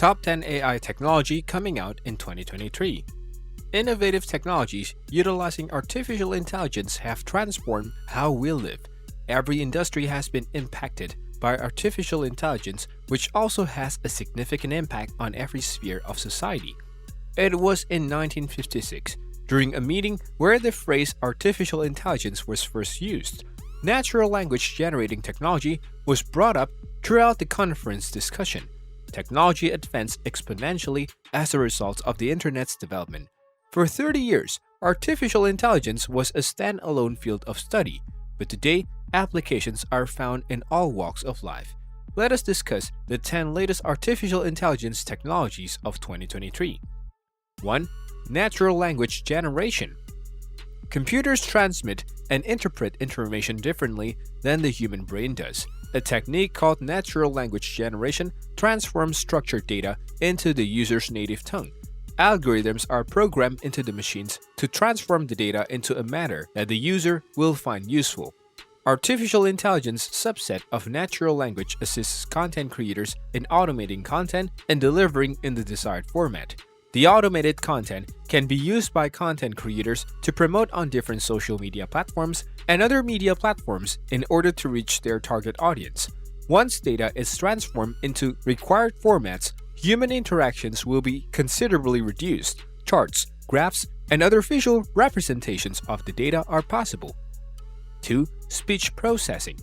Top 10 AI technology coming out in 2023. Innovative technologies utilizing artificial intelligence have transformed how we live. Every industry has been impacted by artificial intelligence, which also has a significant impact on every sphere of society. It was in 1956, during a meeting where the phrase artificial intelligence was first used. Natural language generating technology was brought up throughout the conference discussion. Technology advanced exponentially as a result of the internet's development. For 30 years, artificial intelligence was a standalone field of study, but today, applications are found in all walks of life. Let us discuss the 10 latest artificial intelligence technologies of 2023. 1. Natural language generation. Computers transmit and interpret information differently than the human brain does. A technique called natural language generation transforms structured data into the user's native tongue. Algorithms are programmed into the machines to transform the data into a manner that the user will find useful. Artificial intelligence subset of natural language assists content creators in automating content and delivering in the desired format. The automated content can be used by content creators to promote on different social media platforms and other media platforms in order to reach their target audience. Once data is transformed into required formats, human interactions will be considerably reduced. Charts, graphs, and other visual representations of the data are possible. 2. Speech processing.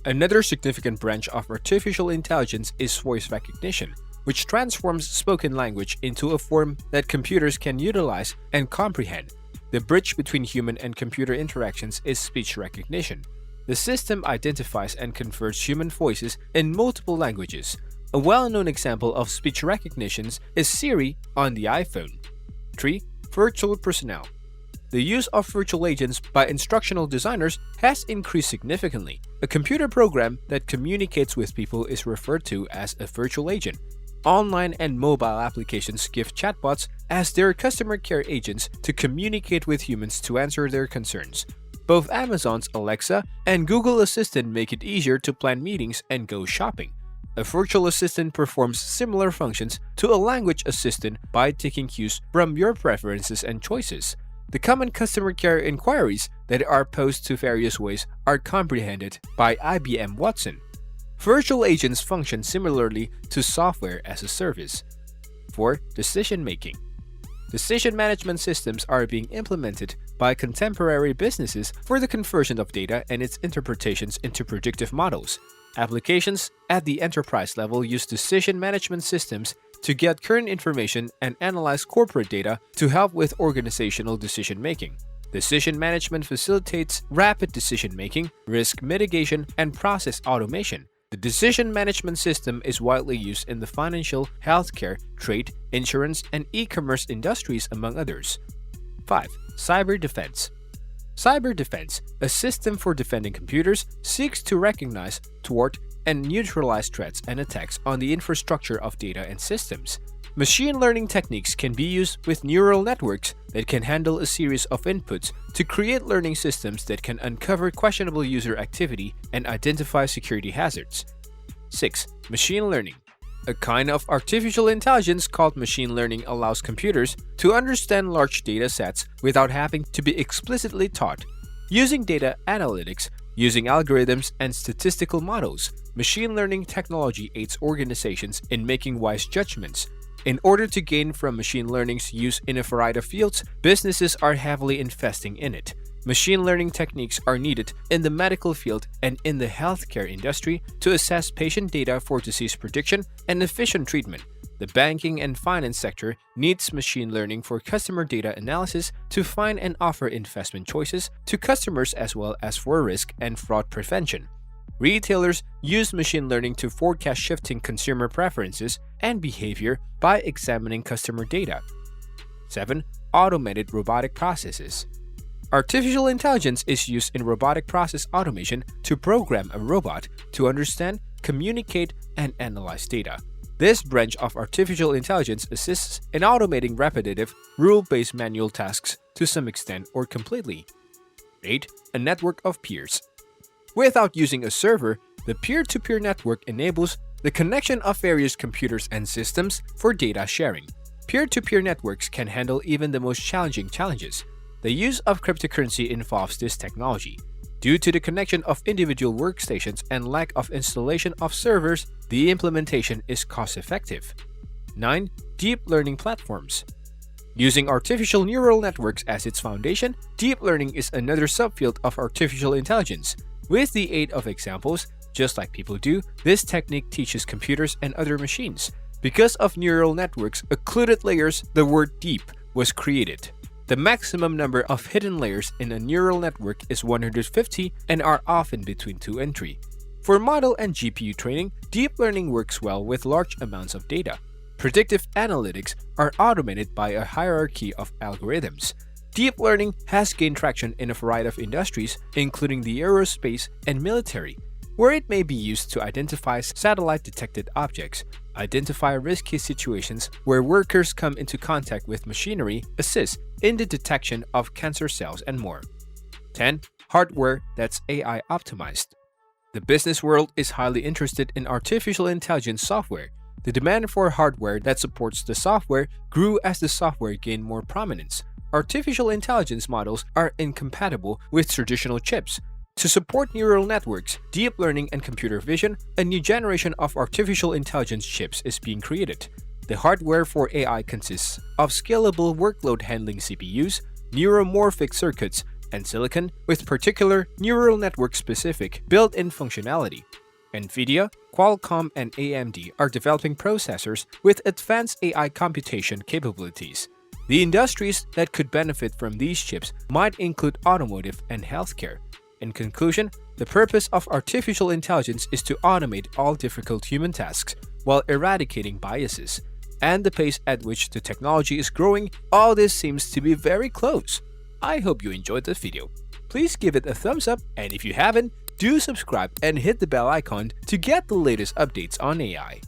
Another significant branch of artificial intelligence is voice recognition, which transforms spoken language into a form that computers can utilize and comprehend. The bridge between human and computer interactions is speech recognition. The system identifies and converts human voices in multiple languages. A well-known example of speech recognition is Siri on the iPhone. 3. Virtual personnel. The use of virtual agents by instructional designers has increased significantly. A computer program that communicates with people is referred to as a virtual agent. Online and mobile applications give chatbots as their customer care agents to communicate with humans to answer their concerns. Both Amazon's Alexa and Google Assistant make it easier to plan meetings and go shopping. A virtual assistant performs similar functions to a language assistant by taking cues from your preferences and choices. The common customer care inquiries that are posed to various ways are comprehended by IBM Watson. Virtual agents function similarly to software as a service. 4. Decision-making. Decision management systems are being implemented by contemporary businesses for the conversion of data and its interpretations into predictive models. Applications at the enterprise level use decision management systems to get current information and analyze corporate data to help with organizational decision-making. Decision management facilitates rapid decision-making, risk mitigation, and process automation. The decision management system is widely used in the financial, healthcare, trade, insurance, and e-commerce industries, among others. 5. Cyber defense. Cyber defense, a system for defending computers, seeks to recognize, thwart, and neutralize threats and attacks on the infrastructure of data and systems. Machine learning techniques can be used with neural networks that can handle a series of inputs to create learning systems that can uncover questionable user activity and identify security hazards. 6. Machine learning. A kind of artificial intelligence called machine learning allows computers to understand large data sets without having to be explicitly taught. Using data analytics, using algorithms and statistical models, machine learning technology aids organizations in making wise judgments. In order to gain from machine learning's use in a variety of fields, businesses are heavily investing in it. Machine learning techniques are needed in the medical field and in the healthcare industry to assess patient data for disease prediction and efficient treatment. The banking and finance sector needs machine learning for customer data analysis to find and offer investment choices to customers as well as for risk and fraud prevention. Retailers use machine learning to forecast shifting consumer preferences and behavior by examining customer data. 7. Automated robotic processes. Artificial intelligence is used in robotic process automation to program a robot to understand, communicate, and analyze data. This branch of artificial intelligence assists in automating repetitive, rule-based manual tasks to some extent or completely. 8. A network of peers. Without using a server, the peer-to-peer network enables the connection of various computers and systems for data sharing. Peer-to-peer networks can handle even the most challenging challenges. The use of cryptocurrency involves this technology. Due to the connection of individual workstations and lack of installation of servers, the implementation is cost-effective. 9. Deep learning platforms. Using artificial neural networks as its foundation, deep learning is another subfield of artificial intelligence. With the aid of examples, just like people do, this technique teaches computers and other machines. Because of neural networks occluded layers, the word deep was created. The maximum number of hidden layers in a neural network is 150 and are often between 2 and 3. For model and GPU training, deep learning works well with large amounts of data. Predictive analytics are automated by a hierarchy of algorithms. Deep learning has gained traction in a variety of industries, including the aerospace and military, where it may be used to identify satellite-detected objects, identify risky situations where workers come into contact with machinery, assist in the detection of cancer cells, and more. 10. Hardware that's AI optimized. The business world is highly interested in artificial intelligence software. The demand for hardware that supports the software grew as the software gained more prominence. Artificial intelligence models are incompatible with traditional chips. To support neural networks, deep learning, and computer vision, a new generation of artificial intelligence chips is being created. The hardware for AI consists of scalable workload handling CPUs, neuromorphic circuits, and silicon with particular neural network-specific built-in functionality. NVIDIA, Qualcomm, and AMD are developing processors with advanced AI computation capabilities. The industries that could benefit from these chips might include automotive and healthcare. In conclusion, the purpose of artificial intelligence is to automate all difficult human tasks while eradicating biases. And the pace at which the technology is growing, all this seems to be very close. I hope you enjoyed this video. Please give it a thumbs up, and if you haven't, do subscribe and hit the bell icon to get the latest updates on AI.